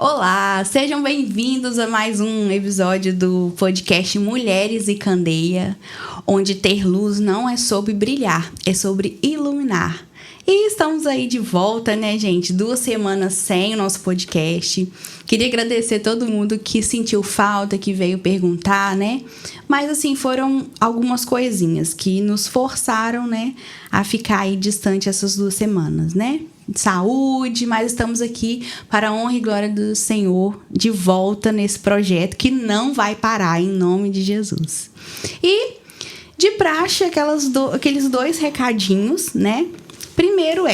Olá, sejam bem-vindos a mais um episódio do podcast Mulheres e Candeia, onde ter luz não é sobre brilhar, é sobre iluminar. E estamos aí de volta, né, gente? 2 semanas sem o nosso podcast. Queria agradecer a todo mundo que sentiu falta, que veio perguntar, né? Mas, assim, foram algumas coisinhas que nos forçaram, né, a ficar aí distante essas 2 semanas, né? Saúde, mas estamos aqui para a honra e glória do Senhor, de volta nesse projeto que não vai parar, em nome de Jesus. E, de praxe, aqueles 2 recadinhos, né? Primeiro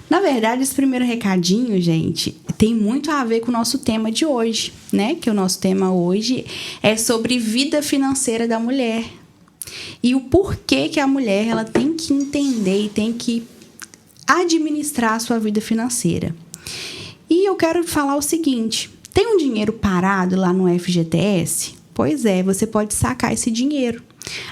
na verdade, esse primeiro recadinho, gente, tem muito a ver com o nosso tema de hoje, né? Que o nosso tema hoje é sobre vida financeira da mulher. E o porquê que a mulher ela tem que entender e tem que administrar a sua vida financeira. E eu quero falar o seguinte: tem um dinheiro parado lá no FGTS? Pois é, você pode sacar esse dinheiro.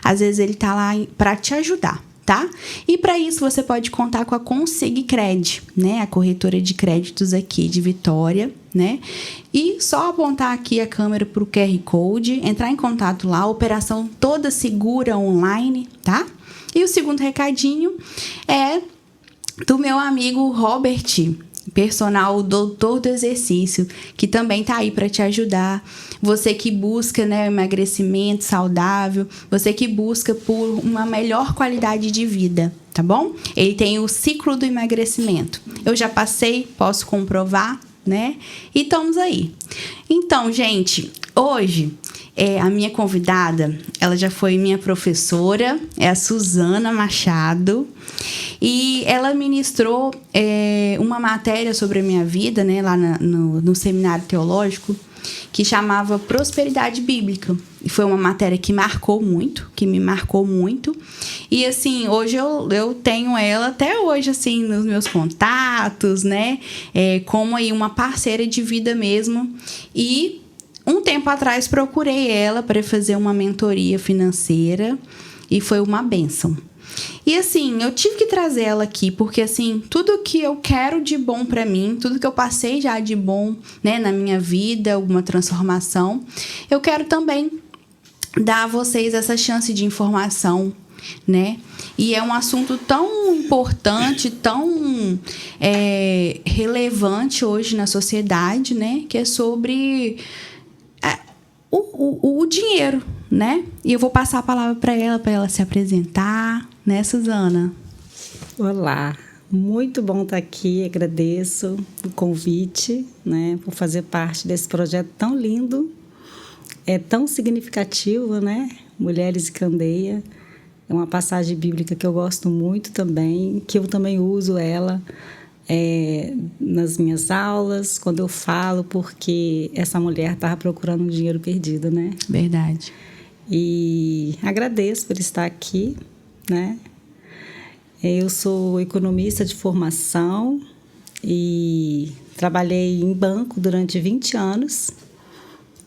Às vezes ele está lá para te ajudar, tá? E para isso você pode contar com a Consigcred, né? A corretora de créditos aqui de Vitória, né? E só apontar aqui a câmera para o QR Code, entrar em contato lá, a operação toda segura online, tá? E o segundo recadinho é do meu amigo Robert, personal doutor do exercício, que também tá aí para te ajudar. Você que busca, né, emagrecimento saudável, você que busca por uma melhor qualidade de vida, tá bom? Ele tem o ciclo do emagrecimento. Eu já passei, posso comprovar, né? E estamos aí. Então, gente, hoje a minha convidada, ela já foi minha professora, é a Suzana Machado, e ela ministrou uma matéria sobre a minha vida, né, lá no seminário teológico, que chamava Prosperidade Bíblica. E foi uma matéria que me marcou muito. E, assim, hoje eu tenho ela até hoje, assim, nos meus contatos, né? Como aí uma parceira de vida mesmo. E um tempo atrás procurei ela para fazer uma mentoria financeira e foi uma bênção. E, assim, eu tive que trazer ela aqui porque, assim, tudo que eu quero de bom para mim, tudo que eu passei já de bom, né, na minha vida, alguma transformação, eu quero também dar a vocês essa chance de informação, né? E é um assunto tão importante, tão relevante hoje na sociedade, né? Que é sobre o dinheiro, né? E eu vou passar a palavra para ela se apresentar, né, Suzana? Olá, muito bom estar aqui, agradeço o convite, né, por fazer parte desse projeto tão lindo, tão significativo, né? Mulheres e Candeia, é uma passagem bíblica que eu gosto muito também, que eu também uso ela nas minhas aulas, quando eu falo, porque essa mulher estava procurando um dinheiro perdido, né? Verdade. E agradeço por estar aqui, né? Eu sou economista de formação e trabalhei em banco durante 20 anos,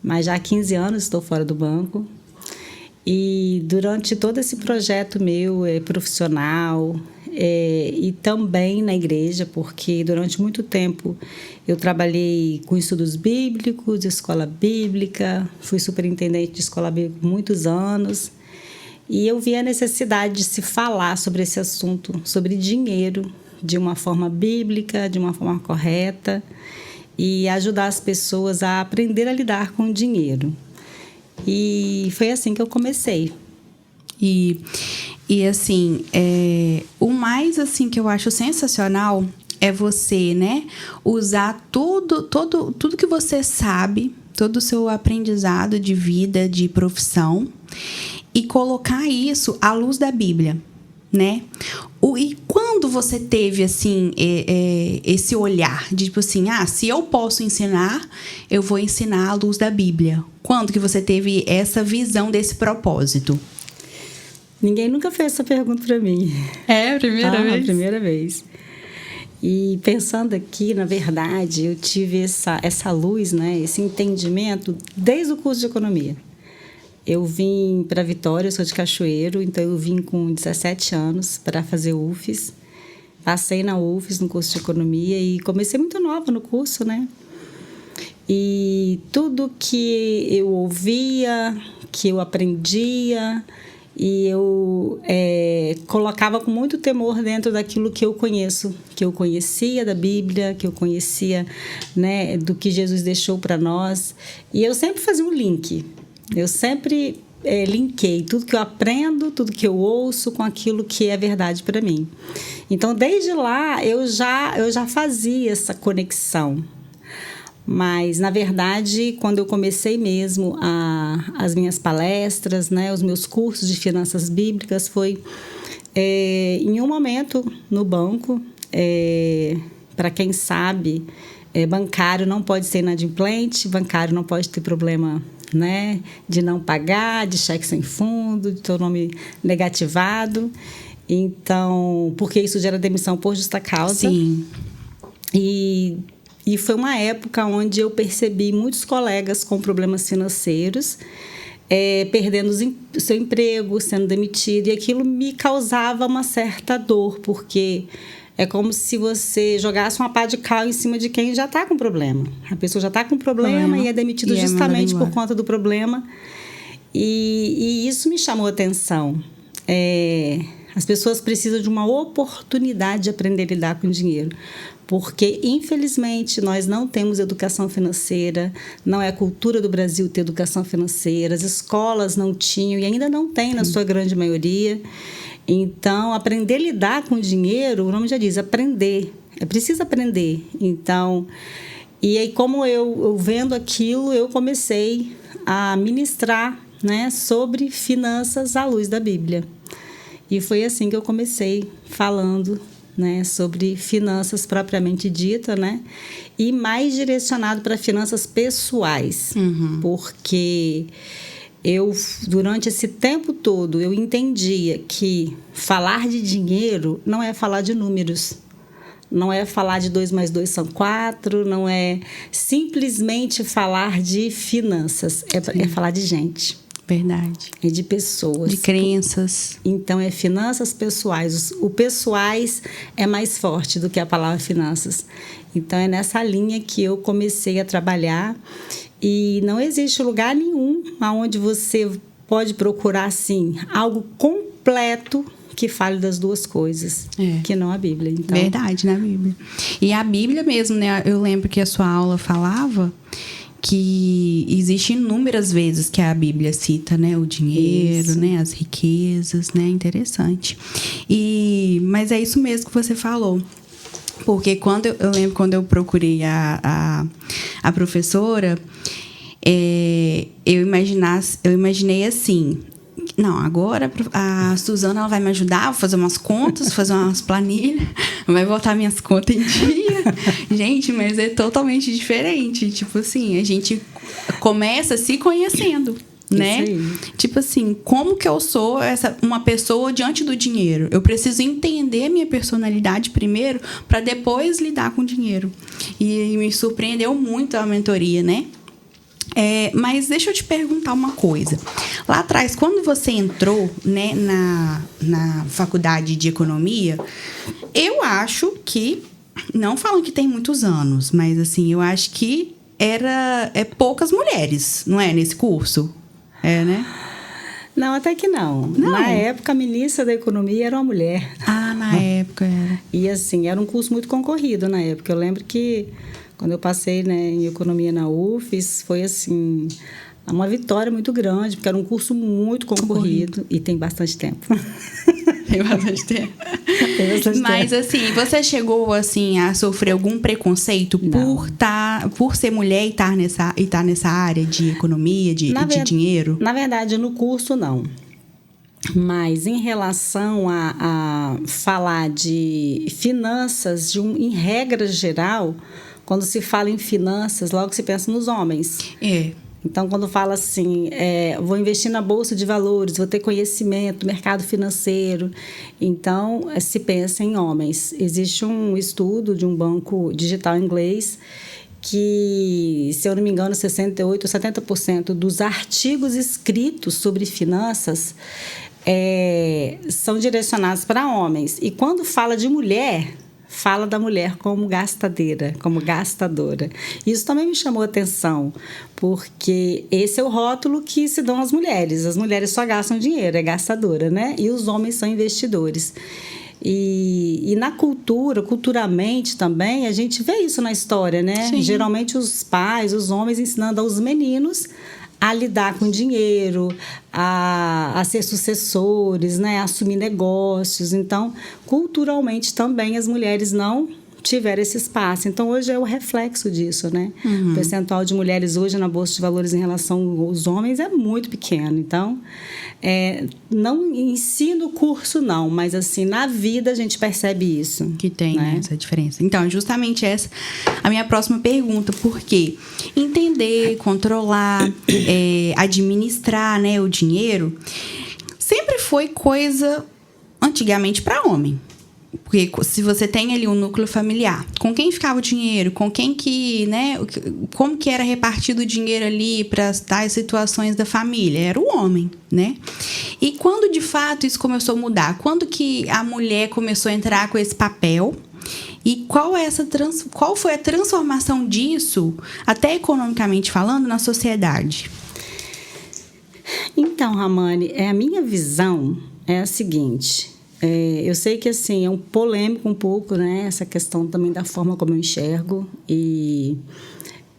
mas já há 15 anos estou fora do banco. E durante todo esse projeto meu profissional e também na igreja, porque durante muito tempo eu trabalhei com estudos bíblicos, escola bíblica, fui superintendente de escola bíblica por muitos anos. E eu vi a necessidade de se falar sobre esse assunto, sobre dinheiro, de uma forma bíblica, de uma forma correta, e ajudar as pessoas a aprender a lidar com o dinheiro. E foi assim que eu comecei. E assim, o mais assim que eu acho sensacional é você, né, usar tudo que você sabe, todo o seu aprendizado de vida, de profissão, e colocar isso à luz da Bíblia, né? E quando você teve, assim, esse olhar de, tipo assim, se eu posso ensinar, eu vou ensinar à luz da Bíblia. Quando que você teve essa visão desse propósito? Ninguém nunca fez essa pergunta para mim. É a primeira vez? A primeira vez. E pensando aqui, na verdade, eu tive essa luz, né, esse entendimento desde o curso de economia. Eu vim para Vitória, eu sou de Cachoeiro, então eu vim com 17 anos para fazer UFES. Passei na UFES, no curso de economia, e comecei muito nova no curso, né? E tudo que eu ouvia, que eu aprendia, e eu colocava com muito temor dentro daquilo que eu conheço, que eu conhecia da Bíblia, que eu conhecia, né, do que Jesus deixou para nós. E eu sempre fazia um link. Eu sempre linkei tudo que eu aprendo, tudo que eu ouço com aquilo que é verdade para mim. Então, desde lá, eu já fazia essa conexão. Mas, na verdade, quando eu comecei mesmo as minhas palestras, né, os meus cursos de finanças bíblicas, foi em um momento no banco. Para quem sabe, bancário não pode ser inadimplente, bancário não pode ter problema, né, de não pagar, de cheque sem fundo, de ter o nome negativado. Então, porque isso gera demissão por justa causa. Sim. E foi uma época onde eu percebi muitos colegas com problemas financeiros, perdendo o seu emprego, sendo demitido, e aquilo me causava uma certa dor, porque é como se você jogasse uma pá de cal em cima de quem já está com problema. A pessoa já está com problema e é demitida justamente por conta do problema. E isso me chamou a atenção. As pessoas precisam de uma oportunidade de aprender a lidar com o dinheiro, porque, infelizmente, nós não temos educação financeira, não é a cultura do Brasil ter educação financeira, as escolas não tinham e ainda não tem, na sua grande maioria. Então, aprender a lidar com o dinheiro, o nome já diz, aprender, é preciso aprender. Então, e aí, como eu vendo aquilo, eu comecei a ministrar, né, sobre finanças à luz da Bíblia. E foi assim que eu comecei falando, né, sobre finanças propriamente dita, né, e mais direcionado para finanças pessoais, porque durante esse tempo todo, eu entendia que falar de dinheiro não é falar de números, não é falar de 2 mais 2 são 4, não é simplesmente falar de finanças, é falar de gente. Verdade. É de pessoas. De crenças. Então, é finanças pessoais. O pessoais é mais forte do que a palavra finanças. Então, é nessa linha que eu comecei a trabalhar. E não existe lugar nenhum onde você pode procurar, assim, algo completo que fale das duas coisas, que não a Bíblia. Então, verdade, na Bíblia. E a Bíblia mesmo, né? Eu lembro que a sua aula falava que existe inúmeras vezes que a Bíblia cita, né, o dinheiro, isso, né, as riquezas, né, interessante. Mas é isso mesmo que você falou, porque eu lembro quando eu procurei a professora, eu imaginei assim, não, agora a Suzana ela vai me ajudar, vou fazer umas contas, fazer umas planilhas, vai botar minhas contas em dia. Gente, mas é totalmente diferente. Tipo assim, a gente começa se conhecendo, né? Tipo assim, como que eu sou uma pessoa diante do dinheiro? Eu preciso entender a minha personalidade primeiro para depois lidar com o dinheiro. E me surpreendeu muito a mentoria, né? Mas deixa eu te perguntar uma coisa. Lá atrás, quando você entrou, né, na faculdade de economia, eu acho que, não falando que tem muitos anos, mas assim, eu acho que poucas mulheres, não é, nesse curso? Né? Não, até que não. Na época, a ministra da Economia era uma mulher. Na época era. E assim, era um curso muito concorrido na época. Eu lembro que quando eu passei, né, em Economia na UFES, foi assim, uma vitória muito grande, porque era um curso muito concorrido e tem bastante tempo. Tem bastante tempo. Mas, assim, você chegou assim, a sofrer algum preconceito por ser mulher e estar nessa área de economia, de dinheiro? Na verdade, no curso, não. Mas em relação a falar de finanças, em regra geral, quando se fala em finanças, logo se pensa nos homens. Então, quando fala assim, vou investir na Bolsa de Valores, vou ter conhecimento do mercado financeiro, então se pensa em homens. Existe um estudo de um banco digital inglês que, se eu não me engano, 68% ou 70% dos artigos escritos sobre finanças são direcionados para homens. E quando fala de mulher, fala da mulher como gastadeira, como gastadora. Isso também me chamou a atenção, porque esse é o rótulo que se dão às mulheres. As mulheres só gastam dinheiro, é gastadora, né? E os homens são investidores. E na culturalmente também, a gente vê isso na história, né? Sim. Geralmente os pais, os homens ensinando aos meninos a lidar com dinheiro, a ser sucessores, né? A assumir negócios. Então, culturalmente também as mulheres não tiveram esse espaço. Então, hoje é o reflexo disso, né? O percentual de mulheres hoje na Bolsa de Valores em relação aos homens é muito pequeno. Então, não ensino o curso, não, mas assim, na vida a gente percebe isso. Que tem, né, essa diferença. Então, justamente essa a minha próxima pergunta, porque entender, controlar, administrar, né, o dinheiro sempre foi coisa antigamente para homem. Porque se você tem ali um núcleo familiar, com quem ficava o dinheiro, com quem que, né, como que era repartido o dinheiro ali para tais situações da família? Era o homem, né? E quando de fato isso começou a mudar? Quando que a mulher começou a entrar com esse papel? E qual foi a transformação disso, até economicamente falando, na sociedade? Então, Ramani, a minha visão é a seguinte. Eu sei que assim, é um polêmico um pouco, né? Essa questão também da forma como eu enxergo. E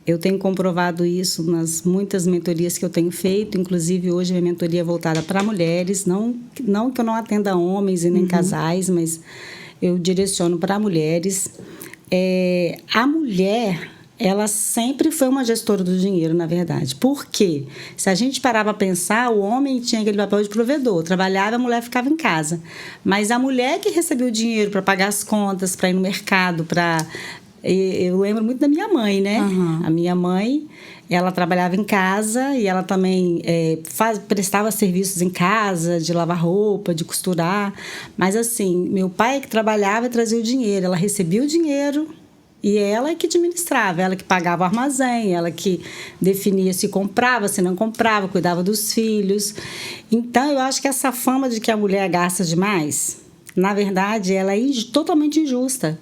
eu tenho comprovado isso nas muitas mentorias que eu tenho feito. Inclusive, hoje minha mentoria é voltada para mulheres. Não que eu não atenda homens e nem casais, mas eu direciono para mulheres. A mulher, ela sempre foi uma gestora do dinheiro, na verdade. Por quê? Se a gente parar para pensar, o homem tinha aquele papel de provedor, trabalhava, a mulher ficava em casa. Mas a mulher que recebia o dinheiro para pagar as contas, para ir no mercado, eu lembro muito da minha mãe, né? A minha mãe, ela trabalhava em casa e ela também prestava serviços em casa, de lavar roupa, de costurar. Mas assim, meu pai que trabalhava e trazia o dinheiro, ela recebia o dinheiro. E ela que administrava, ela que pagava o armazém, ela que definia se comprava, se não comprava, cuidava dos filhos. Então, eu acho que essa fama de que a mulher gasta demais, na verdade, ela é totalmente injusta,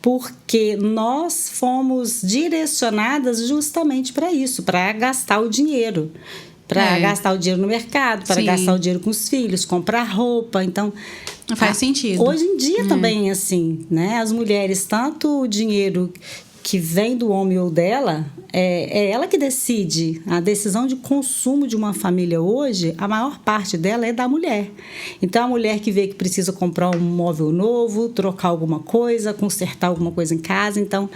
porque nós fomos direcionadas justamente para isso, para gastar o dinheiro. Para gastar o dinheiro no mercado, para gastar o dinheiro com os filhos, comprar roupa. Então, faz sentido. Hoje em dia também é assim, né? As mulheres, tanto o dinheiro que vem do homem ou dela, é ela que decide. A decisão de consumo de uma família hoje, a maior parte dela é da mulher. Então, a mulher que vê que precisa comprar um móvel novo, trocar alguma coisa, consertar alguma coisa em casa. Então,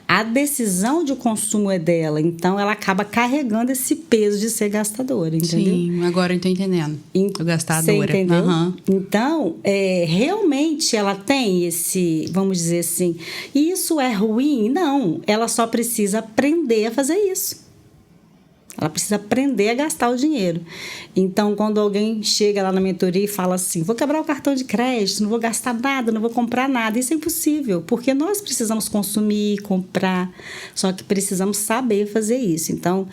a decisão de consumo é dela. Então, ela acaba carregando esse peso de ser gastadora, entendeu? Sim, agora eu estou entendendo. Gastadora. Você entendeu? Então, realmente ela tem esse, vamos dizer assim, isso é ruim? Não, ela só precisa aprender a fazer isso. Ela precisa aprender a gastar o dinheiro. Então, quando alguém chega lá na mentoria e fala assim, vou quebrar o cartão de crédito, não vou gastar nada, não vou comprar nada, isso é impossível, porque nós precisamos consumir, comprar, só que precisamos saber fazer isso. Então,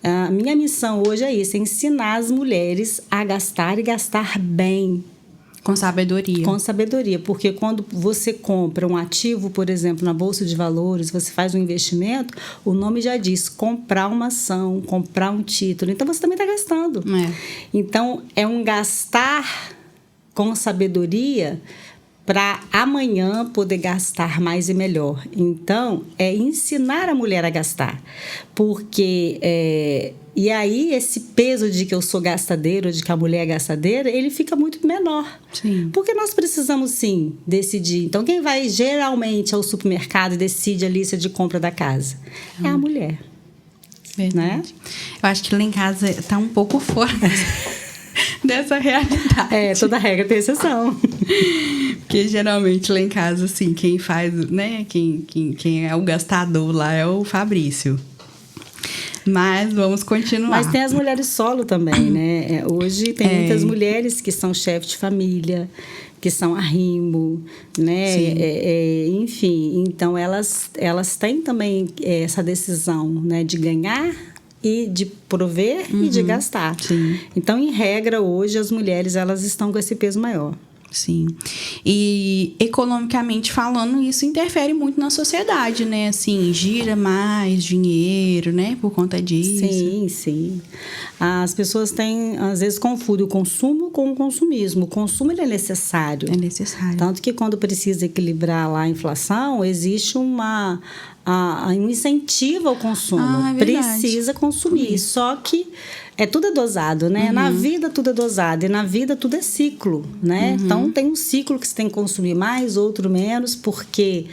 a minha missão hoje é isso, é ensinar as mulheres a gastar e gastar bem. Com sabedoria. Com sabedoria, porque quando você compra um ativo, por exemplo, na Bolsa de Valores, você faz um investimento, o nome já diz comprar uma ação, comprar um título. Então, você também está gastando. Então, é um gastar com sabedoria para amanhã poder gastar mais e melhor. Então, é ensinar a mulher a gastar. Porque... E aí, esse peso de que eu sou gastadeira, de que a mulher é gastadeira, ele fica muito menor. Sim. Porque nós precisamos, sim, decidir. Então, quem vai geralmente ao supermercado e decide a lista de compra da casa? É a mulher. Verdade. Né? Eu acho que lá em casa está um pouco fora dessa realidade. Toda regra tem exceção. Porque geralmente lá em casa, assim, quem faz, né? Quem é o gastador lá é o Fabrício. Mas vamos continuar. Mas tem as mulheres solo também, né? Hoje tem muitas mulheres que são chefes de família, que são arrimo, né? Enfim, então elas têm também essa decisão, né? De ganhar e de prover e de gastar. Sim. Então, em regra, hoje as mulheres elas estão com esse peso maior. Sim. E economicamente falando, isso interfere muito na sociedade, né? Assim, gira mais dinheiro, né? Por conta disso. Sim, sim. As pessoas têm, às vezes, confundem o consumo com o consumismo. O consumo ele é necessário. É necessário. Tanto que quando precisa equilibrar lá a inflação, existe um incentivo ao consumo. É verdade. Precisa consumir. Só que tudo é dosado, né? Na vida tudo é dosado e na vida tudo é ciclo, né? Então tem um ciclo que você tem que consumir mais, outro menos, porque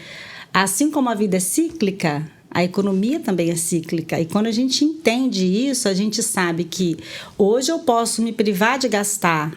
assim como a vida é cíclica, a economia também é cíclica. E quando a gente entende isso, a gente sabe que hoje eu posso me privar de gastar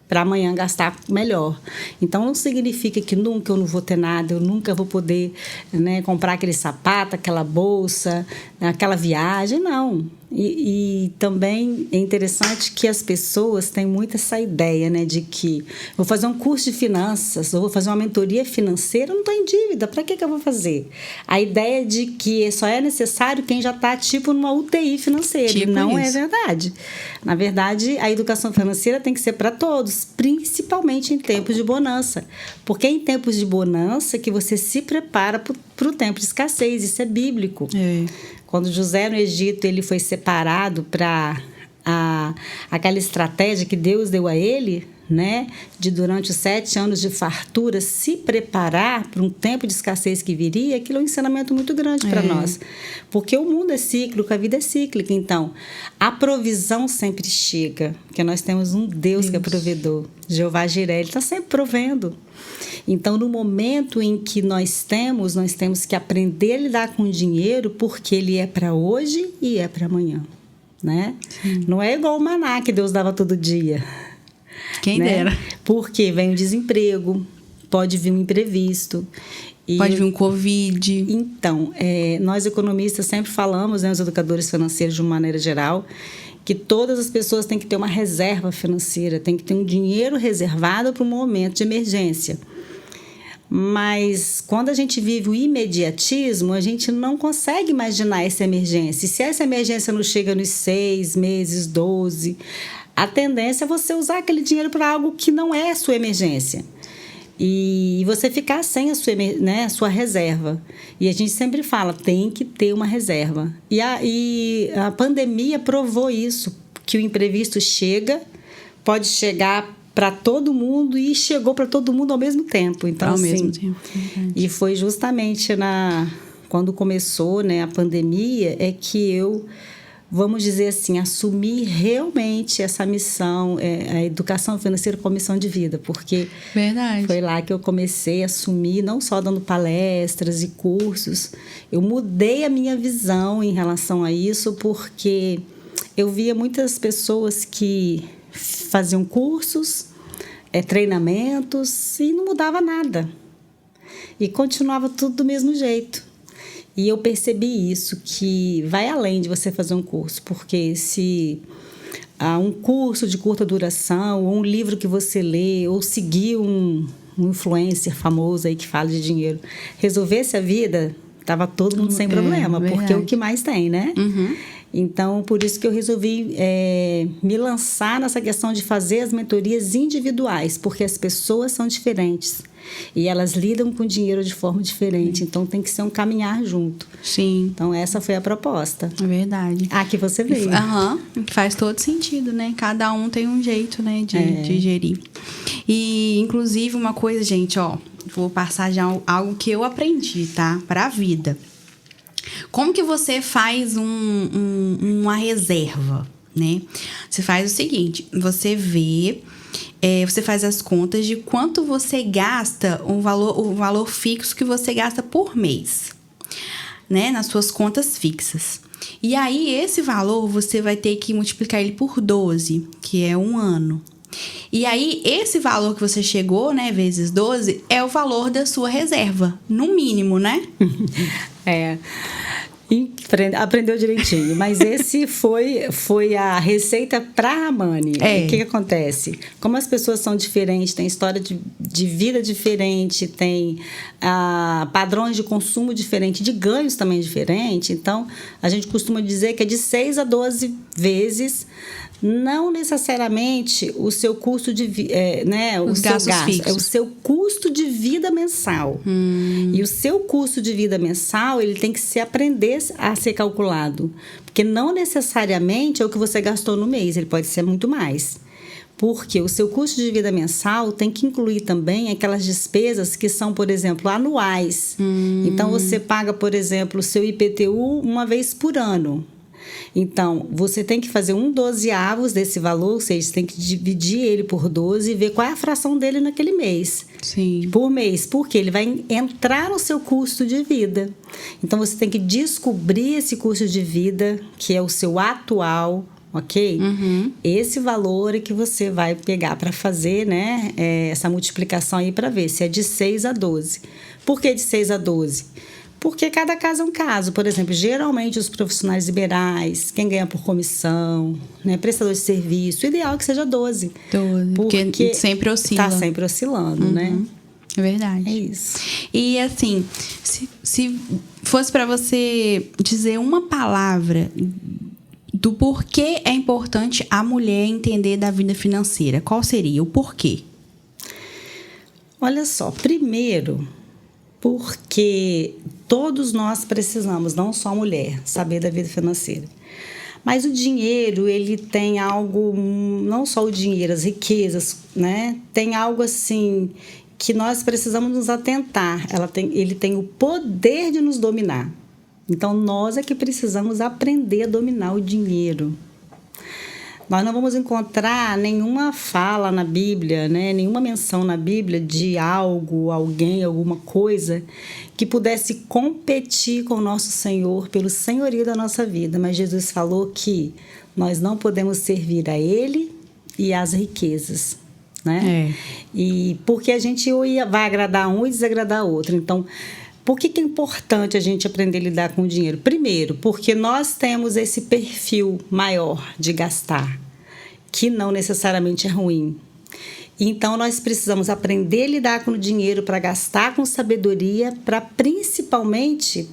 para amanhã gastar melhor. Então, não significa que nunca eu não vou ter nada, eu nunca vou poder, né, comprar aquele sapato, aquela bolsa, aquela viagem, não. E também é interessante que as pessoas têm muito essa ideia, né, de que vou fazer um curso de finanças, ou vou fazer uma mentoria financeira, eu não estou em dívida, para que eu vou fazer? A ideia de que só é necessário quem já está, tipo, numa UTI financeira. Tipo não isso. É verdade. Na verdade, a educação financeira tem que ser para todos, principalmente em tempos de bonança. Porque é em tempos de bonança que você se prepara para o tempo de escassez. Isso é bíblico. É. Quando José no Egito ele foi separado para aquela estratégia que Deus deu a ele, né, de durante os 7 anos de fartura se preparar para um tempo de escassez que viria, aquilo é um ensinamento muito grande para nós. Porque o mundo é cíclico, a vida é cíclica. Então, a provisão sempre chega, porque nós temos um Deus que é provedor. Jeová Jireh, ele está sempre provendo. Então, no momento em que nós temos que aprender a lidar com o dinheiro, porque ele é para hoje e é para amanhã, né? Não é igual o maná que Deus dava todo dia. Quem né? dera. Porque vem o desemprego, pode vir um imprevisto. Pode vir um Covid. Então, nós economistas sempre falamos, né, os educadores financeiros de uma maneira geral, que todas as pessoas têm que ter uma reserva financeira, tem que ter um dinheiro reservado para um momento de emergência. Mas quando a gente vive o imediatismo, a gente não consegue imaginar essa emergência. E se essa emergência não chega nos 6 meses, 12, a tendência é você usar aquele dinheiro para algo que não é a sua emergência. E você ficar sem a sua reserva. E a gente sempre fala, tem que ter uma reserva. E a pandemia provou isso, que o imprevisto pode chegar para todo mundo e chegou para todo mundo ao mesmo tempo. Então, ao mesmo tempo. E foi justamente quando começou, né, a pandemia, é que eu, vamos dizer assim, assumi realmente essa missão, a educação financeira como missão de vida, porque Verdade. Foi lá que eu comecei a assumir, não só dando palestras e cursos, eu mudei a minha visão em relação a isso, porque eu via muitas pessoas que faziam cursos, treinamentos e não mudava nada. E continuava tudo do mesmo jeito. E eu percebi isso, que vai além de você fazer um curso, porque se um curso de curta duração, ou um livro que você lê, ou seguir um influencer famoso aí que fala de dinheiro, resolvesse a vida, estava todo mundo sem problema, porque é o que mais tem, né? Então, por isso que eu resolvi me lançar nessa questão de fazer as mentorias individuais, porque as pessoas são diferentes e elas lidam com o dinheiro de forma diferente, então tem que ser um caminhar junto. Sim. Então, essa foi a proposta. É verdade. Que você veio. Faz todo sentido, né? Cada um tem um jeito, né, de gerir. E, inclusive, uma coisa, gente, vou passar já algo que eu aprendi, tá? Para a vida. Como que você faz uma reserva, né? Você faz o seguinte, você faz as contas de quanto você gasta, o valor fixo que você gasta por mês, né? Nas suas contas fixas. E aí, esse valor, você vai ter que multiplicar ele por 12, que é um ano. E aí, esse valor que você chegou, né, vezes 12, é o valor da sua reserva, no mínimo, né? Aprendeu direitinho, mas esse foi a receita para a Ramani. O que acontece? Como as pessoas são diferentes, têm história de vida diferente, têm padrões de consumo diferente, de ganhos também diferentes, então a gente costuma dizer que é de 6 a 12 vezes, não necessariamente o seu custo de vida, o seu gasto, é o seu custo de vida mensal. E o seu custo de vida mensal, ele tem que aprender a ser calculado, porque não necessariamente é o que você gastou no mês, ele pode ser muito mais. Porque o seu custo de vida mensal tem que incluir também aquelas despesas que são, por exemplo, anuais. Então, você paga, por exemplo, o seu IPTU uma vez por ano. Então, você tem que fazer 1/12 desse valor, ou seja, você tem que dividir ele por 12 e ver qual é a fração dele naquele mês. Sim. Por mês, porque ele vai entrar no seu custo de vida. Então, você tem que descobrir esse custo de vida, que é o seu atual, ok? Esse valor é que você vai pegar para fazer, né, essa multiplicação aí para ver se é de 6 a 12. Por que de 6 a 12? Porque cada caso é um caso. Por exemplo, geralmente os profissionais liberais, quem ganha por comissão, né, prestador de serviço, o ideal é que seja 12. 12, porque sempre oscila. Está sempre oscilando, né? É verdade. É isso. E assim, se fosse para você dizer uma palavra do porquê é importante a mulher entender da vida financeira, qual seria? O porquê? Olha só, primeiro, porque todos nós precisamos, não só a mulher, saber da vida financeira. Mas o dinheiro, ele tem algo, não só o dinheiro, as riquezas, né? Tem algo assim que nós precisamos nos atentar. Ele tem o poder de nos dominar. Então, nós é que precisamos aprender a dominar o dinheiro. Nós não vamos encontrar nenhuma fala na Bíblia, né? Nenhuma menção na Bíblia de algo, alguém, alguma coisa que pudesse competir com o nosso Senhor pelo senhorio da nossa vida. Mas Jesus falou que nós não podemos servir a Ele e às riquezas, né? E porque a gente vai agradar um e desagradar outro. Então, por que é importante a gente aprender a lidar com o dinheiro? Primeiro, porque nós temos esse perfil maior de gastar, que não necessariamente é ruim. Então, nós precisamos aprender a lidar com o dinheiro para gastar com sabedoria, para principalmente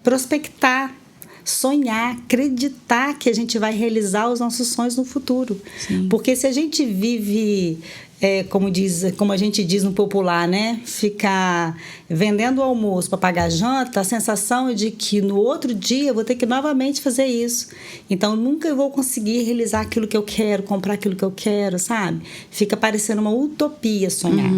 prospectar, sonhar, acreditar que a gente vai realizar os nossos sonhos no futuro. Sim. Porque se a gente vive, como a gente diz no popular, né? Ficar vendendo o almoço para pagar a janta, a sensação é de que no outro dia eu vou ter que novamente fazer isso. Então, nunca eu vou conseguir realizar aquilo que eu quero, comprar aquilo que eu quero, sabe? Fica parecendo uma utopia sonhar.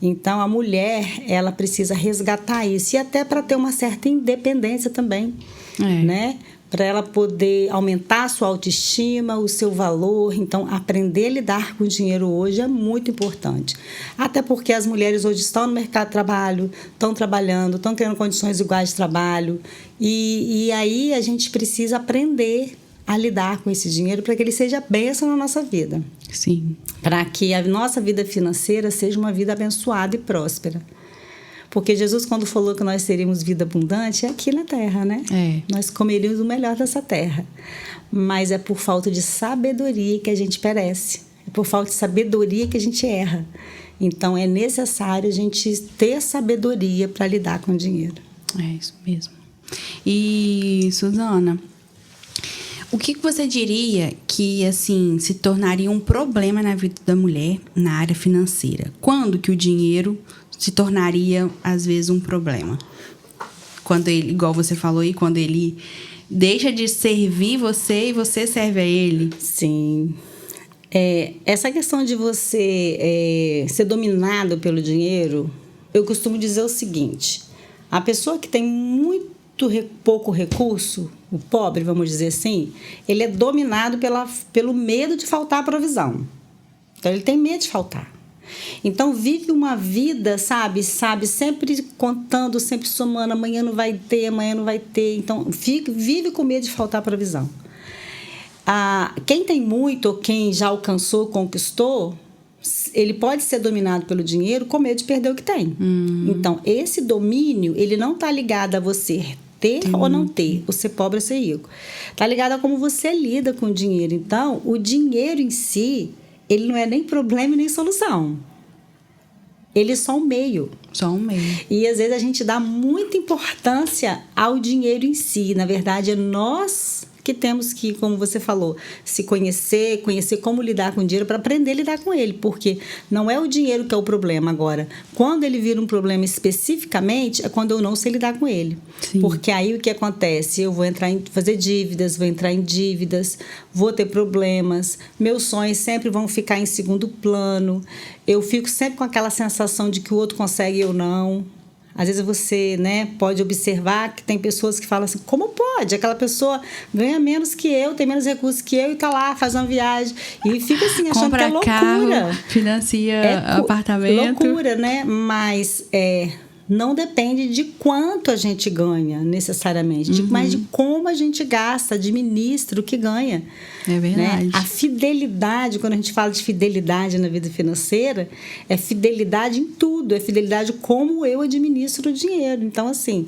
Então, a mulher, ela precisa resgatar isso. E até para ter uma certa independência também, né? Para ela poder aumentar a sua autoestima, o seu valor. Então, aprender a lidar com o dinheiro hoje é muito importante. Até porque as mulheres hoje estão no mercado de trabalho, estão trabalhando, estão tendo condições iguais de trabalho. E aí a gente precisa aprender a lidar com esse dinheiro para que ele seja bênção na nossa vida. Sim. Para que a nossa vida financeira seja uma vida abençoada e próspera. Porque Jesus, quando falou que nós teríamos vida abundante, é aqui na terra, né? Nós comeríamos o melhor dessa terra. Mas é por falta de sabedoria que a gente perece. É por falta de sabedoria que a gente erra. Então, é necessário a gente ter sabedoria para lidar com o dinheiro. É isso mesmo. E, Suzana, o que você diria que, assim, se tornaria um problema na vida da mulher na área financeira? Quando que o dinheiro se tornaria, às vezes, um problema? Quando ele, igual você falou aí, quando ele deixa de servir você e você serve a ele? Sim. Essa questão de você ser dominado pelo dinheiro, eu costumo dizer o seguinte: a pessoa que tem muito pouco recurso, o pobre, vamos dizer assim, ele é dominado pelo medo de faltar a provisão. Então, ele tem medo de faltar. Então, vive uma vida, sabe, sempre contando, sempre somando, amanhã não vai ter. Então, vive com medo de faltar a provisão. Quem tem muito ou quem já alcançou, conquistou, ele pode ser dominado pelo dinheiro com medo de perder o que tem. Então, esse domínio, ele não está ligado a você ter ou não ter, ou ser pobre ou ser rico. Tá ligado a como você lida com o dinheiro. Então, o dinheiro em si, ele não é nem problema e nem solução. Ele é só um meio. Só um meio. E às vezes a gente dá muita importância ao dinheiro em si. Na verdade, é nós que temos que, como você falou, se conhecer como lidar com o dinheiro para aprender a lidar com ele, porque não é o dinheiro que é o problema agora. Quando ele vira um problema especificamente, é quando eu não sei lidar com ele. Sim. Porque aí o que acontece? Eu vou fazer dívidas, vou entrar em dívidas, vou ter problemas, meus sonhos sempre vão ficar em segundo plano, eu fico sempre com aquela sensação de que o outro consegue e eu não. Às vezes você, né, pode observar que tem pessoas que falam assim, como pode? Aquela pessoa ganha menos que eu, tem menos recursos que eu e tá lá, faz uma viagem. E fica assim, achando compra que é loucura. Carro, financia apartamento. Loucura, né? Mas não depende de quanto a gente ganha, necessariamente, mas de como a gente gasta, administra o que ganha. É verdade. Né? A fidelidade, quando a gente fala de fidelidade na vida financeira, é fidelidade em tudo, é fidelidade como eu administro o dinheiro. Então, assim,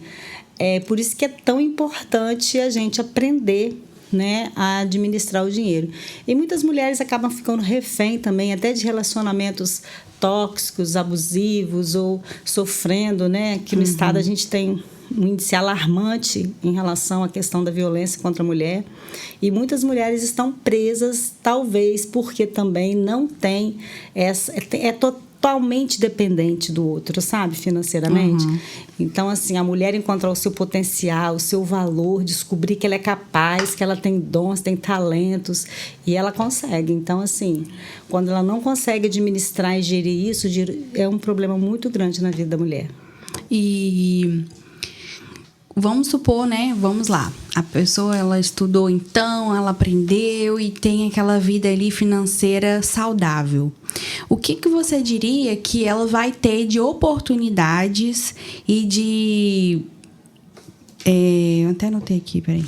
é por isso que é tão importante a gente aprender, né, a administrar o dinheiro. E muitas mulheres acabam ficando refém também, até de relacionamentos tóxicos, abusivos ou sofrendo, né? Que no estado a gente tem um índice alarmante em relação à questão da violência contra a mulher. E muitas mulheres estão presas, talvez porque também não tem totalmente dependente do outro, sabe, financeiramente. Então, assim, a mulher encontrar o seu potencial, o seu valor, descobrir que ela é capaz, que ela tem dons, tem talentos, e ela consegue. Então, assim, quando ela não consegue administrar e gerir isso, é um problema muito grande na vida da mulher. E vamos supor, né? Vamos lá. A pessoa, ela estudou então, ela aprendeu e tem aquela vida ali financeira saudável. O que você diria que ela vai ter de oportunidades e de... eu até anotei aqui, peraí.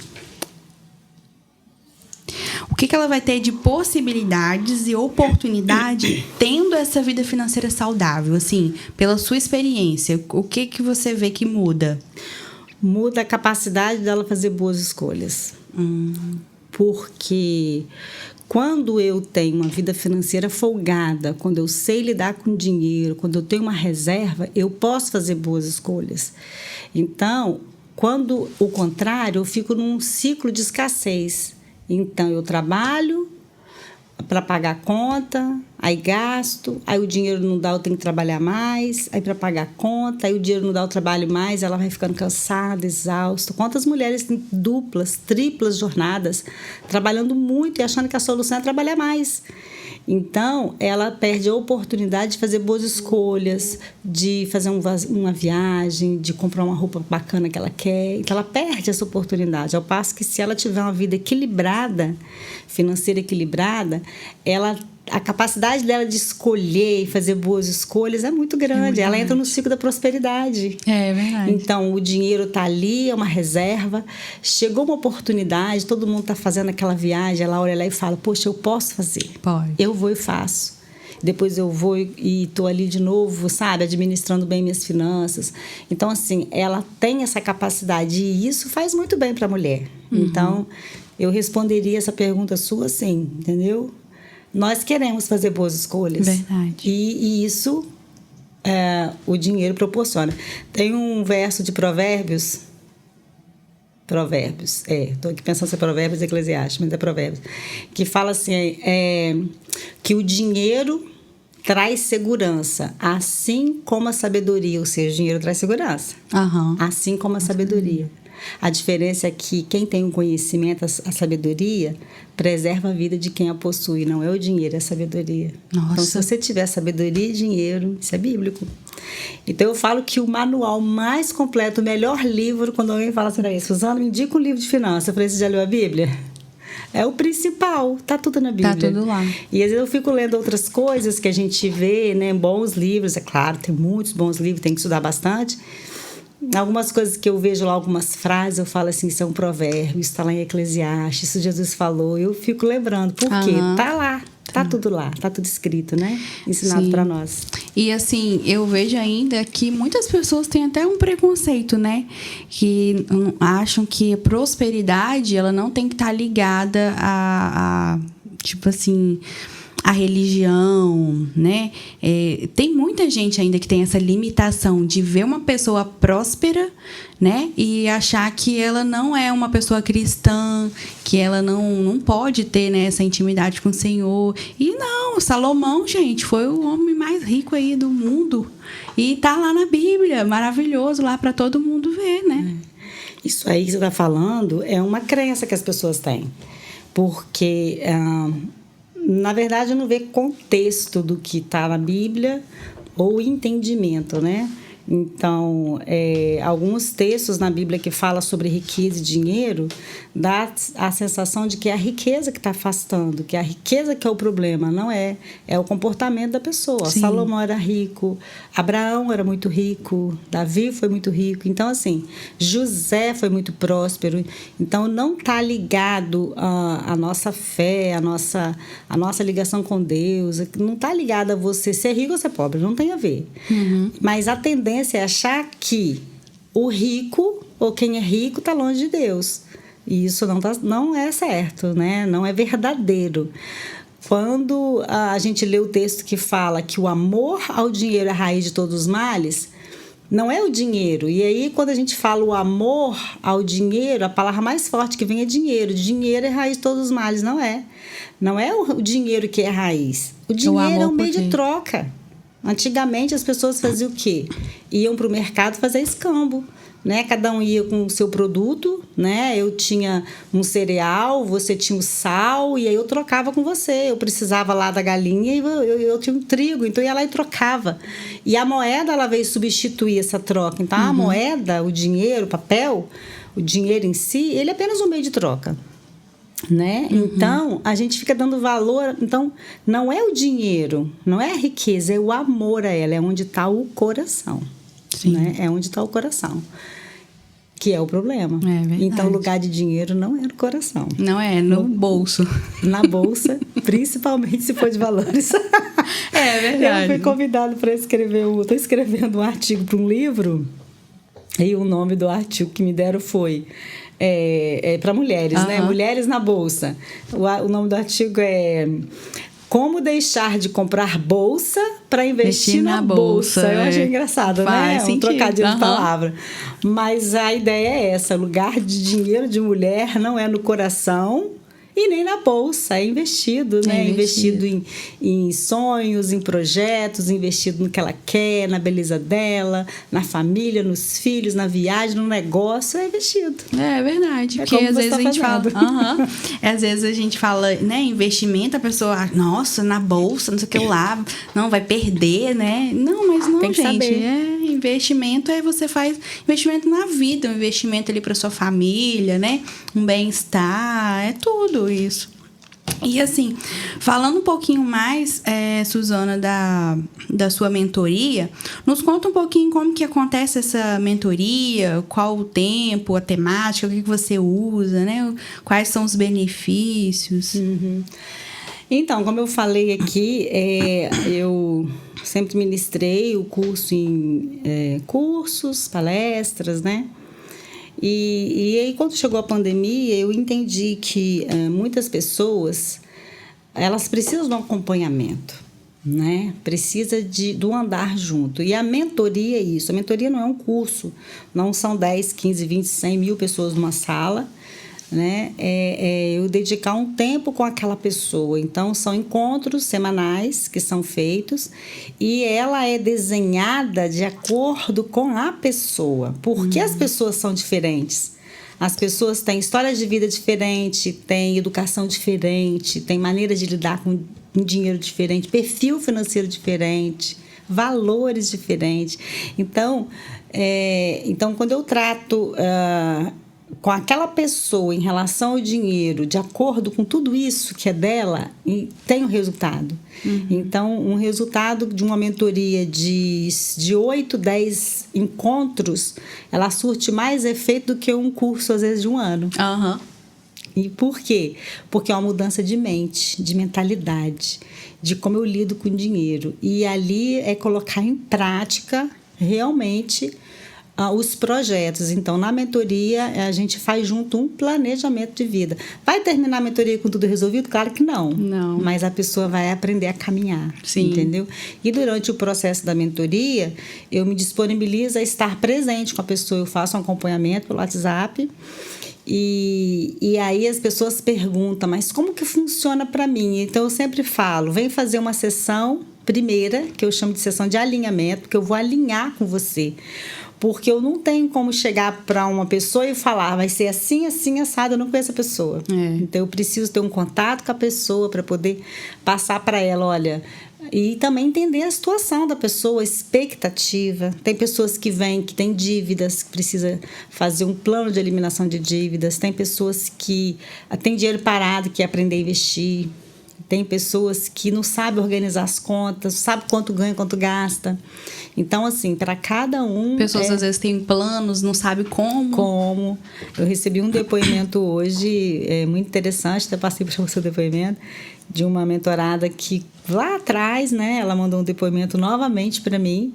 O que ela vai ter de possibilidades e oportunidade tendo essa vida financeira saudável? Assim, pela sua experiência, o que você vê que muda? Muda a capacidade dela fazer boas escolhas. Porque quando eu tenho uma vida financeira folgada, quando eu sei lidar com dinheiro, quando eu tenho uma reserva, eu posso fazer boas escolhas. Então, quando o contrário, eu fico num ciclo de escassez. Então, eu trabalho para pagar a conta, aí gasto, aí o dinheiro não dá, eu tenho que trabalhar mais, aí para pagar a conta, aí o dinheiro não dá, eu trabalho mais, ela vai ficando cansada, exausta. Quantas mulheres têm duplas, triplas jornadas, trabalhando muito e achando que a solução é trabalhar mais? Então, ela perde a oportunidade de fazer boas escolhas, de fazer uma viagem, de comprar uma roupa bacana que ela quer. Então, ela perde essa oportunidade. Ao passo que, se ela tiver uma vida equilibrada, financeira equilibrada, a capacidade dela de escolher e fazer boas escolhas é muito grande. Ela entra no ciclo da prosperidade. É verdade. Então, o dinheiro está ali, é uma reserva. Chegou uma oportunidade, todo mundo está fazendo aquela viagem, ela olha lá e fala, poxa, eu posso fazer. Pode. Eu vou e faço. Depois eu vou e estou ali de novo, sabe, administrando bem minhas finanças. Então, assim, ela tem essa capacidade e isso faz muito bem para a mulher. Então, eu responderia essa pergunta sua assim, entendeu? Nós queremos fazer boas escolhas. Verdade. E isso o dinheiro proporciona. Tem um verso de Provérbios. Estou aqui pensando se é Provérbios ou Eclesiastes, mas é Provérbios. Que fala assim, que o dinheiro traz segurança, assim como a sabedoria. Ou seja, o dinheiro traz segurança. Assim como a sabedoria. A diferença é que quem tem o conhecimento, a sabedoria, preserva a vida de quem a possui. Não é o dinheiro, é a sabedoria. Nossa. Então, se você tiver sabedoria e dinheiro, isso é bíblico. Então, eu falo que o manual mais completo, o melhor livro, quando alguém fala assim, Suzana, me indica um livro de finanças. Eu falei, você já leu a Bíblia? É o principal, tá tudo na Bíblia. Tá tudo lá. E às vezes eu fico lendo outras coisas que a gente vê, né? Bons livros, é claro, tem muitos bons livros, tem que estudar bastante. Algumas coisas que eu vejo lá, algumas frases, eu falo assim, são provérbios, está lá em Eclesiastes, isso Jesus falou, eu fico lembrando, por quê? Tá lá, tá tudo lá, tá tudo escrito, né? Ensinado para nós. E assim, eu vejo ainda que muitas pessoas têm até um preconceito, né? Que acham que a prosperidade, ela não tem que estar ligada a tipo assim, a religião, né? Tem muita gente ainda que tem essa limitação de ver uma pessoa próspera, né? E achar que ela não é uma pessoa cristã, que ela não pode ter, né, essa intimidade com o Senhor. E não, Salomão, gente, foi o homem mais rico aí do mundo. E tá lá na Bíblia, maravilhoso lá para todo mundo ver, né? Isso aí que você está falando é uma crença que as pessoas têm. Porque, na verdade, não vê contexto do que está na Bíblia ou entendimento, né? Então, alguns textos na Bíblia que falam sobre riqueza e dinheiro dá a sensação de que é a riqueza que está afastando, que é a riqueza que é o problema, não é. É o comportamento da pessoa. Sim. Salomão era rico, Abraão era muito rico, Davi foi muito rico. Então, assim, José foi muito próspero. Então, não está ligado à nossa fé, à nossa ligação com Deus. Não está ligado a você ser rico ou ser pobre, não tem a ver. Uhum. Mas a tendência é achar que o rico ou quem é rico está longe de Deus. E isso não é certo, né? Não é verdadeiro. Quando a gente lê o texto que fala que o amor ao dinheiro é a raiz de todos os males, não é o dinheiro. E aí, quando a gente fala o amor ao dinheiro, a palavra mais forte que vem é dinheiro. Dinheiro é a raiz de todos os males, não é. Não é o dinheiro que é a raiz. O dinheiro é um meio de troca. Antigamente, as pessoas faziam o quê? Iam para o mercado fazer escambo, né? Cada um ia com o seu produto, né? Eu tinha um cereal, você tinha o sal, e aí eu trocava com você. Eu precisava lá da galinha e eu tinha um trigo, então eu ia lá e trocava. E a moeda, ela veio substituir essa troca. Então, a moeda, o dinheiro, o papel, o dinheiro em si, ele é apenas um meio de troca. Né? Então, a gente fica dando valor. Então, não é o dinheiro, não é a riqueza, é o amor a ela, é onde está o coração. Né? É onde está o coração, que é o problema. Então, o lugar de dinheiro não é no coração. Não é, no bolso. Na bolsa, principalmente se for de valores. É verdade. Eu fui convidada para escrever, estou escrevendo um artigo para um livro, e o nome do artigo que me deram foi... para mulheres, né? Mulheres na bolsa. O nome do artigo é Como deixar de comprar bolsa para investir na bolsa. Eu achei engraçado, né? Um trocadilho de palavra. Mas a ideia é essa: lugar de dinheiro de mulher não é no coração e nem na bolsa, é investido, né? Investido em sonhos, em projetos, investido no que ela quer, na beleza dela, na família, nos filhos, na viagem, no negócio, é investido. É verdade. Porque às vezes a gente fala. Às vezes a gente fala, né, investimento, a pessoa, nossa, na bolsa, não sei o que lá, não, vai perder, né? Não, mas não, tem que gente. Saber. Investimento você faz investimento na vida, um investimento ali para sua família, né? Um bem-estar, é tudo isso. E assim, falando um pouquinho mais, Suzana, da sua mentoria, nos conta um pouquinho como que acontece essa mentoria, qual o tempo, a temática, o que você usa, né? Quais são os benefícios. Então, como eu falei aqui, eu sempre ministrei o curso em cursos, palestras, né? E aí, quando chegou a pandemia, eu entendi que muitas pessoas, elas precisam de um acompanhamento, né? Precisa do andar junto. E a mentoria é isso. A mentoria não é um curso, não são 10, 15, 20, 100 mil pessoas numa sala, né? Eu dedicar um tempo com aquela pessoa. Então, são encontros semanais que são feitos e ela é desenhada de acordo com a pessoa, porque as pessoas são diferentes. As pessoas têm histórias de vida diferente, têm educação diferente, têm maneira de lidar com dinheiro diferente, perfil financeiro diferente, valores diferentes. Então, quando eu trato com aquela pessoa em relação ao dinheiro, de acordo com tudo isso que é dela, tem um resultado. Então, um resultado de uma mentoria de 8, 10 encontros, ela surte mais efeito do que um curso, às vezes, de um ano. E por quê? Porque é uma mudança de mente, de mentalidade, de como eu lido com o dinheiro. E ali é colocar em prática realmente os projetos. Então, na mentoria, a gente faz junto um planejamento de vida. Vai terminar a mentoria com tudo resolvido? Claro que não. Não. Mas a pessoa vai aprender a caminhar, Sim. Entendeu? E durante o processo da mentoria, eu me disponibilizo a estar presente com a pessoa. Eu faço um acompanhamento pelo WhatsApp. E aí as pessoas perguntam, mas como que funciona para mim? Então, eu sempre falo, vem fazer uma sessão primeira, que eu chamo de sessão de alinhamento, porque eu vou alinhar com você. Porque eu não tenho como chegar para uma pessoa e falar, vai ser assim, assim, assado, eu não conheço a pessoa. Então, eu preciso ter um contato com a pessoa para poder passar para ela, olha... E também entender a situação da pessoa, a expectativa. Tem pessoas que vêm, que têm dívidas, que precisa fazer um plano de eliminação de dívidas. Tem pessoas que têm dinheiro parado, que quer aprender a investir. Tem pessoas que não sabem organizar as contas, não sabem quanto ganha, quanto gasta. Então, assim, para cada um... Pessoas às vezes têm planos, não sabem como. Como. Eu recebi um depoimento hoje, muito interessante, até passei para o seu depoimento, de uma mentorada que lá atrás, né, ela mandou um depoimento novamente para mim,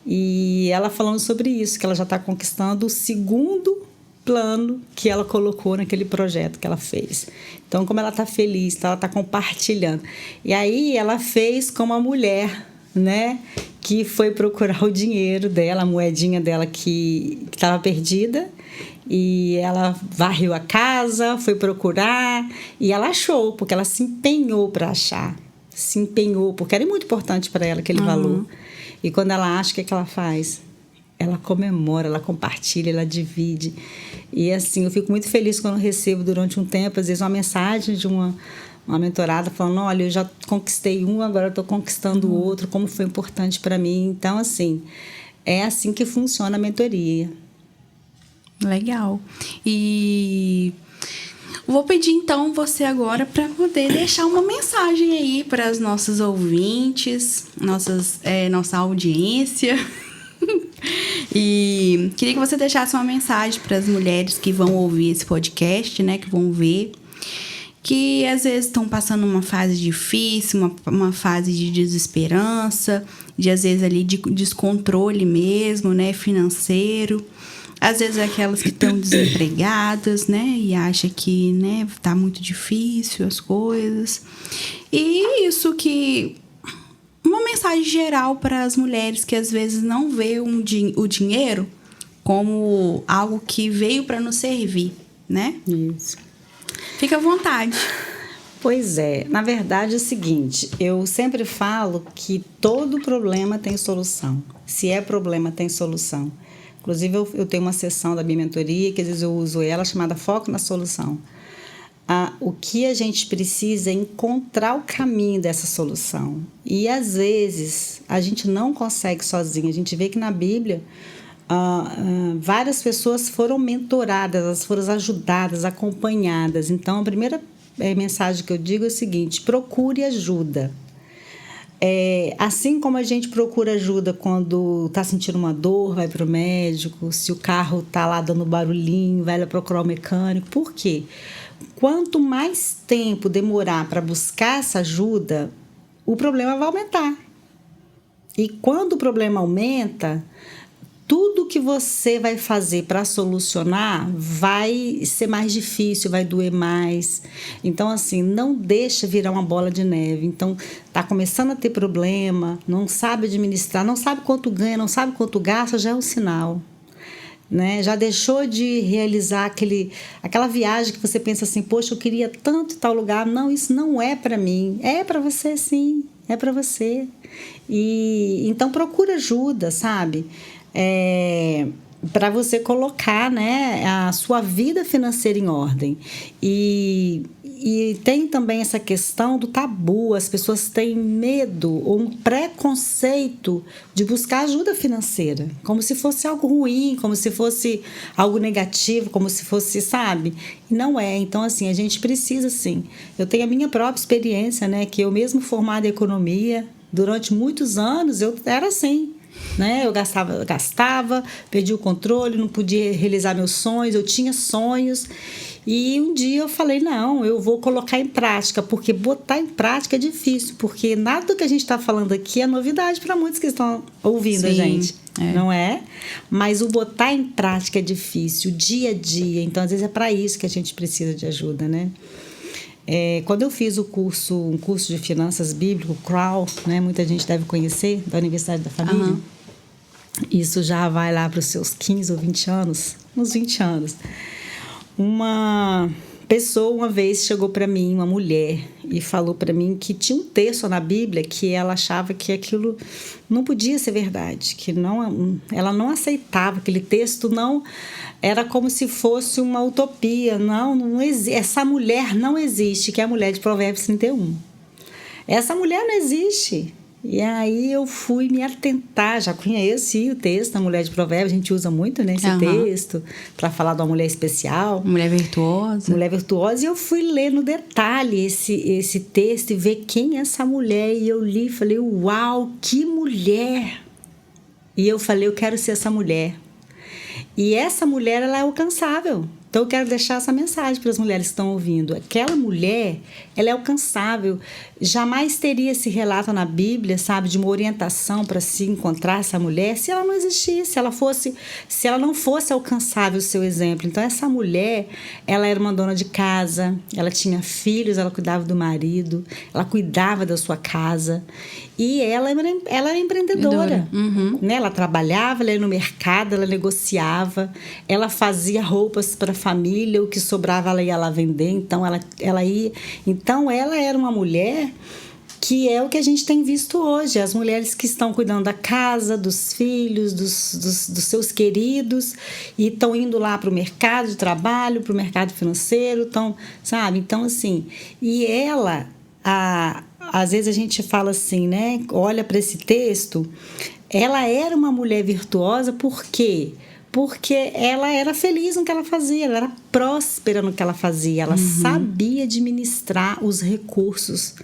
e ela falando sobre isso, que ela já está conquistando o segundo plano que ela colocou naquele projeto que ela fez. Então, como ela está feliz, ela está compartilhando. E aí ela fez como a mulher, né, que foi procurar o dinheiro dela, a moedinha dela que estava perdida, e ela varreu a casa, foi procurar, e ela achou, porque ela se empenhou para achar. Se empenhou, porque era muito importante para ela aquele valor. E quando ela acha, o que ela faz? Ela comemora, ela compartilha, ela divide. E assim, eu fico muito feliz quando eu recebo durante um tempo, às vezes, uma mensagem de uma mentorada falando, olha, eu já conquistei um, agora eu estou conquistando o outro, como foi importante para mim. Então, assim, é assim que funciona a mentoria. Legal. E vou pedir então você agora para poder deixar uma mensagem aí para as nossas ouvintes, nossa audiência. E queria que você deixasse uma mensagem para as mulheres que vão ouvir esse podcast, né, que vão ver, que às vezes estão passando uma fase difícil, uma fase de desesperança, de às vezes ali de descontrole mesmo, né, financeiro. Às vezes aquelas que estão desempregadas, né, e acham que, né, tá muito difícil as coisas. E isso que... Uma mensagem geral para as mulheres que às vezes não vê o dinheiro como algo que veio para nos servir, né? Isso. Fica à vontade. Pois é, na verdade é o seguinte, eu sempre falo que todo problema tem solução. Se é problema, tem solução. Inclusive, eu tenho uma sessão da minha mentoria, que às vezes eu uso ela, chamada Foco na Solução. O que a gente precisa é encontrar o caminho dessa solução. E, às vezes, a gente não consegue sozinho. A gente vê que na Bíblia, várias pessoas foram mentoradas, elas foram ajudadas, acompanhadas. Então, a primeira mensagem que eu digo é o seguinte, procure ajuda. Assim como a gente procura ajuda quando está sentindo uma dor, vai para o médico, se o carro está lá dando barulhinho, vai lá procurar o mecânico. Por quê? Quanto mais tempo demorar para buscar essa ajuda, o problema vai aumentar. E quando o problema aumenta, tudo que você vai fazer para solucionar vai ser mais difícil, vai doer mais. Então, assim, não deixa virar uma bola de neve. Então, está começando a ter problema, não sabe administrar, não sabe quanto ganha, não sabe quanto gasta, já é um sinal. Né? Já deixou de realizar aquela viagem que você pensa assim, poxa, eu queria tanto em tal lugar. Não, isso não é para mim. É para você, sim. É para você. E então procura ajuda, sabe? Para você colocar, né, a sua vida financeira em ordem. E tem também essa questão do tabu. As pessoas têm medo ou um preconceito de buscar ajuda financeira, como se fosse algo ruim, como se fosse algo negativo, como se fosse, sabe? E não é. Então, assim, a gente precisa, sim. Eu tenho a minha própria experiência, né, que eu mesmo formada em economia, durante muitos anos eu era assim. Né? Eu gastava, perdi o controle, não podia realizar meus sonhos, eu tinha sonhos E um dia eu falei, não, eu vou colocar em prática, porque botar em prática é difícil, porque nada do que a gente está falando aqui é novidade para muitos que estão ouvindo a gente, não é? Mas o botar em prática é difícil, dia a dia, então às vezes é para isso que a gente precisa de ajuda, né? Quando eu fiz um curso de finanças bíblico, CRAW, né, muita gente deve conhecer, da Universidade da Família, isso já vai lá para os seus 15 ou 20 anos, uns 20 anos. Uma pessoa uma vez chegou para mim, uma mulher, e falou para mim que tinha um texto na Bíblia que ela achava que aquilo não podia ser verdade, que ela não aceitava aquele texto, não era como se fosse uma utopia, não existe, essa mulher não existe, que é a mulher de Provérbios 31. Essa mulher não existe. E aí eu fui me atentar, já conheci o texto da Mulher de Provérbios, a gente usa muito, né, esse texto para falar de uma mulher especial. Mulher virtuosa. Mulher virtuosa, e eu fui ler no detalhe esse texto e ver quem é essa mulher, e eu li e falei, uau, que mulher! E eu falei, eu quero ser essa mulher. E essa mulher, ela é alcançável. Então, eu quero deixar essa mensagem para as mulheres que estão ouvindo. Aquela mulher, ela é alcançável. Jamais teria esse relato na Bíblia, sabe, de uma orientação para se encontrar essa mulher, se ela não existisse, se ela não fosse alcançável o seu exemplo. Então, essa mulher, ela era uma dona de casa, ela tinha filhos, ela cuidava do marido, ela cuidava da sua casa. E ela era empreendedora. Né? Ela trabalhava, ela ia no mercado, ela negociava, ela fazia roupas para a família, o que sobrava ela ia lá vender. Então, ela ia. Então, ela era uma mulher que é o que a gente tem visto hoje, as mulheres que estão cuidando da casa, dos filhos, dos seus queridos, e estão indo lá para o mercado de trabalho, para o mercado financeiro, sabe? Então, assim, e ela, às vezes a gente fala assim, né? Olha para esse texto, ela era uma mulher virtuosa, por quê? Porque ela era feliz no que ela fazia, ela era próspera no que ela fazia, ela sabia administrar os recursos.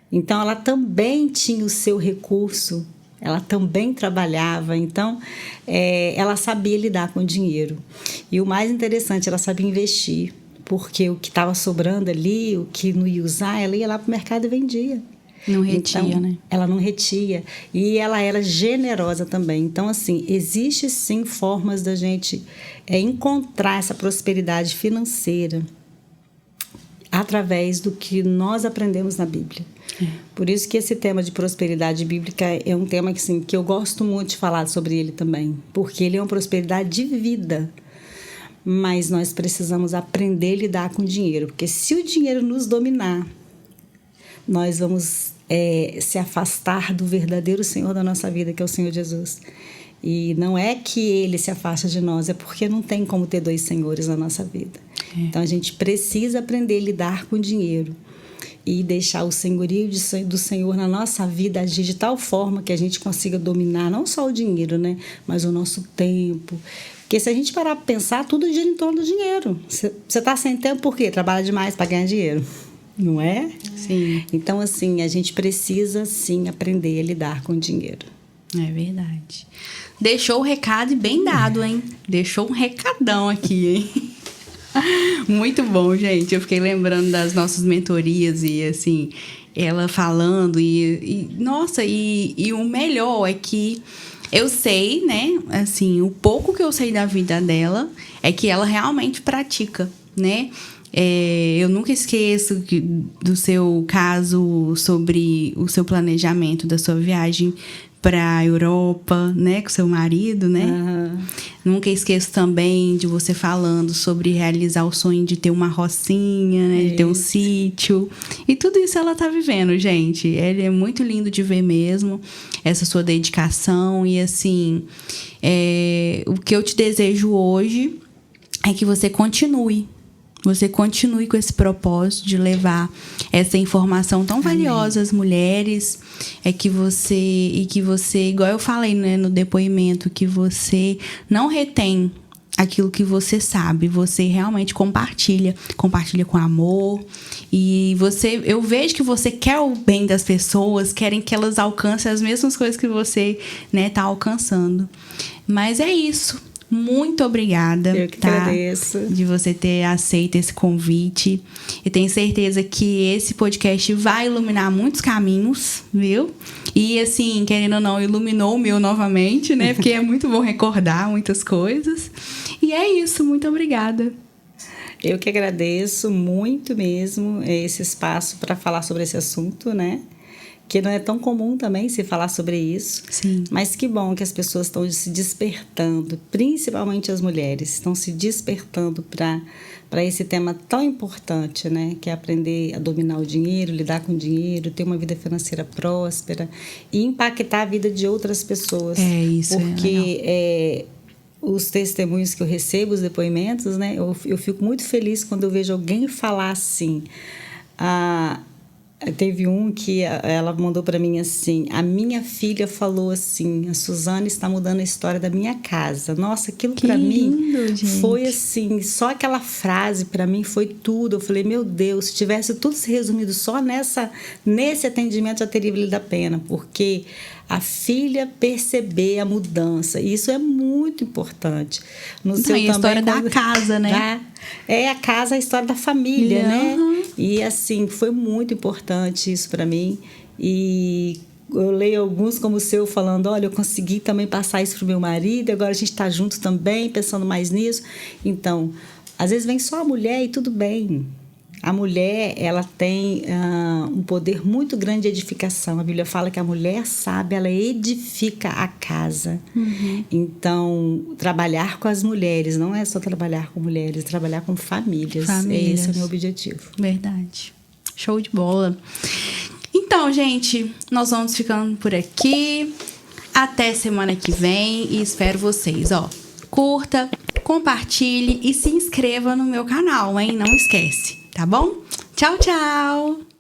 Então, ela também tinha o seu recurso, ela também trabalhava, então, ela sabia lidar com o dinheiro. E o mais interessante, ela sabia investir, porque o que estava sobrando ali, o que não ia usar, ela ia lá para o mercado e vendia. Não retia, então, né? Ela não retia. E ela era generosa também. Então, assim, existe sim formas da gente encontrar essa prosperidade financeira através do que nós aprendemos na Bíblia. Por isso que esse tema de prosperidade bíblica é um tema que, assim, que eu gosto muito de falar sobre ele também, porque ele é uma prosperidade de vida. Mas nós precisamos aprender a lidar com o dinheiro, porque se o dinheiro nos dominar, nós vamos se afastar do verdadeiro Senhor da nossa vida, que é o Senhor Jesus. E não é que Ele se afasta de nós, é porque não tem como ter dois senhores na nossa vida. Então, a gente precisa aprender a lidar com o dinheiro e deixar o senhorio do Senhor na nossa vida agir de tal forma que a gente consiga dominar não só o dinheiro, né, mas o nosso tempo. Porque se a gente parar para pensar, tudo gira em torno do dinheiro. Você está sem tempo por quê? Trabalha demais para ganhar dinheiro. Não é? Sim. Então, assim, a gente precisa, sim, aprender a lidar com o dinheiro. É verdade. Deixou o recado e bem dado, hein? Deixou um recadão aqui, hein? Muito bom, gente. Eu fiquei lembrando das nossas mentorias e, assim, ela falando nossa, e o melhor é que eu sei, né? Assim, o pouco que eu sei da vida dela é que ela realmente pratica, né? Eu nunca esqueço do seu caso sobre o seu planejamento da sua viagem para a Europa, né, com seu marido, né? Nunca esqueço também de você falando sobre realizar o sonho de ter uma rocinha, né, de ter um sítio. E tudo isso ela tá vivendo, gente. Ele é muito lindo de ver mesmo, essa sua dedicação. E, assim, o que eu te desejo hoje é que você continue. Você continue com esse propósito de levar essa informação tão valiosa às mulheres. Que você, igual eu falei, né, no depoimento, que você não retém aquilo que você sabe, você realmente compartilha com amor. E eu vejo que você quer o bem das pessoas, querem que elas alcancem as mesmas coisas que você, né, tá alcançando. Mas é isso. muito obrigada. Eu que agradeço. De você ter aceito esse convite. Eu tenho certeza que esse podcast vai iluminar muitos caminhos, viu? E assim, querendo ou não, iluminou o meu novamente, né? Porque é muito bom recordar muitas coisas. E é isso, muito obrigada. Eu que agradeço muito mesmo esse espaço para falar sobre esse assunto, né? Que não é tão comum também se falar sobre isso. Sim. Mas que bom que as pessoas estão se despertando, principalmente as mulheres, estão se despertando para esse tema tão importante, né? Que é aprender a dominar o dinheiro, lidar com o dinheiro, ter uma vida financeira próspera e impactar a vida de outras pessoas. É isso. Porque os testemunhos que eu recebo, os depoimentos, né? Eu fico muito feliz quando eu vejo alguém falar assim. Teve um que ela mandou para mim assim: a minha filha falou assim, a Suzane está mudando a história da minha casa. Nossa, aquilo para mim foi assim, só aquela frase para mim foi tudo. Eu falei, meu Deus, se tivesse tudo se resumido só nesse atendimento já teria valido a pena, porque a filha perceber a mudança, e isso é muito importante. E a história da casa, né? A casa, a história da família, né? E assim, foi muito importante isso para mim. E eu leio alguns como o seu falando, olha, eu consegui também passar isso pro meu marido, agora a gente está junto também, pensando mais nisso. Então, às vezes vem só a mulher e tudo bem. A mulher, ela tem um poder muito grande de edificação. A Bíblia fala que a mulher sábia, ela edifica a casa. Então, trabalhar com as mulheres, não é só trabalhar com mulheres, trabalhar com famílias. Esse é o meu objetivo. Verdade. Show de bola. Então, gente, nós vamos ficando por aqui. Até semana que vem e espero vocês. Curta, compartilhe e se inscreva no meu canal, hein? Não esquece. Tá bom? Tchau, tchau!